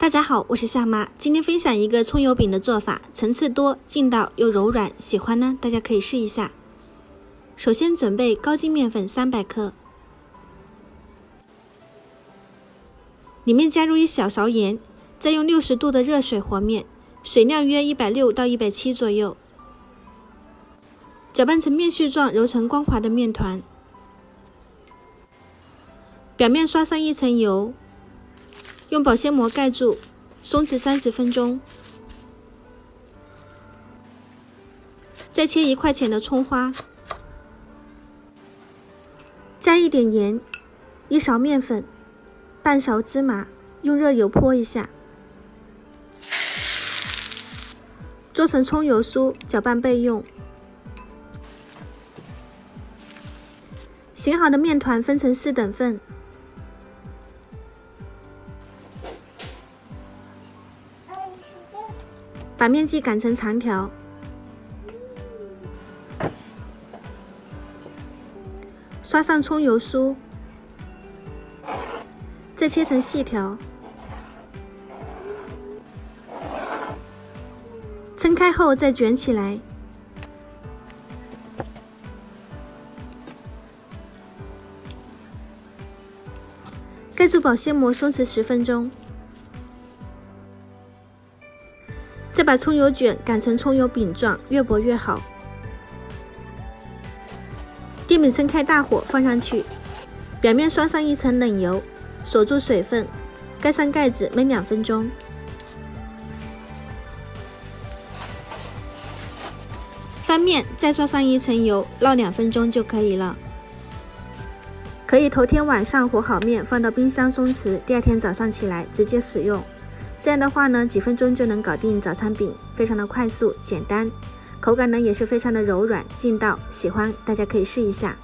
大家好，我是夏妈，今天分享一个葱油饼的做法，层次多，劲道又柔软，喜欢呢大家可以试一下。首先准备高筋面粉300克，里面加入1小勺盐，再用60度的热水和面，水量约160到170左右，搅拌成面絮状，揉成光滑的面团。表面刷上1层油，用保鲜膜盖住，松弛30分钟。再切1块钱的葱花，加一点盐，1勺面粉，半勺芝麻，用热油泼一下，做成葱油酥，搅拌备用。醒好的面团分成4等份，把面剂擀成长条，刷上葱油酥，再切成细条，撑开后再卷起来，盖住保鲜膜松弛10分钟。再把葱油卷擀成葱油饼状，越薄越好。电饼撑开大火放上去，表面刷上1层冷油，锁住水分，盖上盖子焖2分钟。翻面，再刷上1层油，烙2分钟就可以了。可以头天晚上和好面，放到冰箱松弛，第二天早上起来直接使用。这样的话呢，几分钟就能搞定早餐饼，非常的快速简单，口感呢也是非常的柔软劲道，喜欢大家可以试一下。